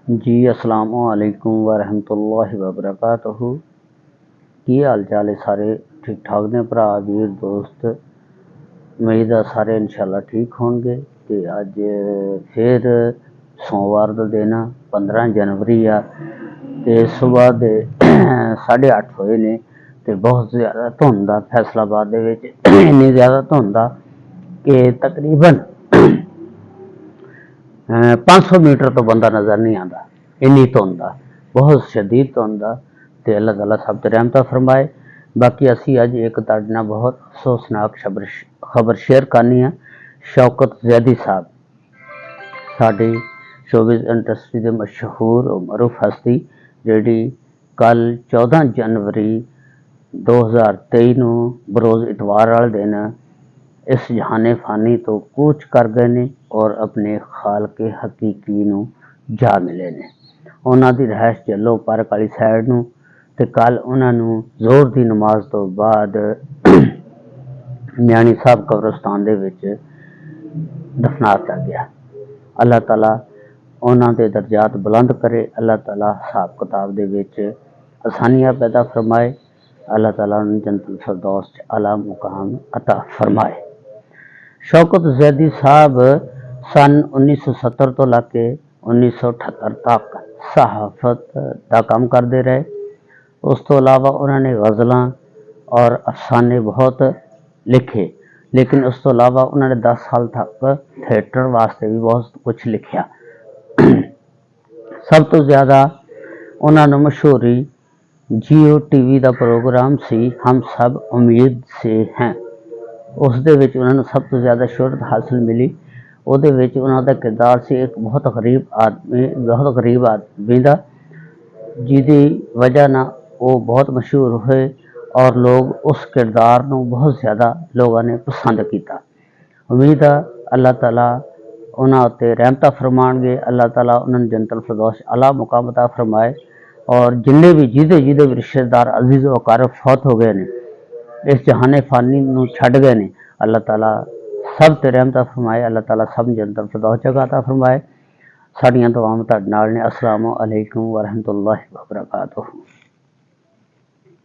जी अस्सलामुअलैकुम वरहमतुल्लाहि वबरकातुहू। की हाल चाल है? सारे ठीक ठाक ने भरा वीर दोस्त। उम्मीद है सारे इंशाल्लाह ठीक होंगे। तो अज फिर सोमवार का दिन 15 जनवरी आ ते सुबह के 8:30 होए ने ते बहुत ज़्यादा धुंध आ फैसलाबाद दे विच। इन्नी ज़्यादा धुंध आ कि तकरीबन 500 मीटर तो बंदा नज़र नहीं आता। इन्नी धुंध आ, बहुत शदीद धुंध आ। ते अल्लाह ताला सब ते रहमत फरमाए। बाकी असी अज एक तुहाडे नाल बहुत अफसोसनाक खबर शेयर करनी है। शौकत जैदी साहब साडी शोबिज़ इंडस्ट्री के मशहूर और मरूफ हस्ती जिहड़ी कल 14 जनवरी 2023 नूं बरोज़ इतवार वाले दिन इस जहाने फानी तो कूच कर गए ने और अपने खालके हकीकी नूं जा मिले ने। उन्हां दी रहायश जलो पार्क वाली साइड नूं ते कल उन्हां नूं जोर दी नमाज तो बाद मियाणी साहब कब्रिस्तान दे विच दफनाता गया। अल्लाह ताला उन्हां दे दर्जात बुलंद करे। अल्लाह ताला हिसाब किताब दे विच आसानियां पैदा फरमाए। अल्लाह ताला उन्हें जन्नतुल फिरदौस च आला मुकाम अता फरमाए। शौकत जैदी साहब सन 1970 तो लैके 1978 तक सहाफत का काम करते रहे। उस तो इलावा उन्होंने गज़लां और अफसाने बहुत लिखे, लेकिन उस तो इलावा उन्होंने 10 साल तक थिएटर वास्ते भी बहुत कुछ लिखा। सब तो ज़्यादा उन्होंने मशहूरी जियो टीवी का प्रोग्राम सी हम सब उम्मीद से हैं, उस दे विच उन्होंने सब तो ज़्यादा शोहरत हासिल मिली। उहदे विच उन्होंने किरदार से एक बहुत गरीब आदमी का, जिहदी वजह ना वो बहुत मशहूर हुए और लोग उस किरदार नूं बहुत ज़्यादा लोगों ने पसंद किया। उम्मीद है अल्लाह ताला उन्हां उत्ते रहमत फरमाणगे। अल्लाह ताला उन्होंने जन्नतुल फिरदौस आला मुकाम अता फरमाए। और जिन्ने भी जिहदे भी रिश्तेदार अजीज़ व अकारब फौत हो गए ने, इस जहाने फानी नूं छड्ड गए ने, अल्लाह ताला सब ते रहमत फरमाए। अल्लाह ताला सब जन्नतुल फिरदौस जगह अता फरमाए। साड़ियां दुआवां तुहाडे नाल ने। अस्सलामु अलैकुम वरहमतुल्लाहि वबरकातुहू।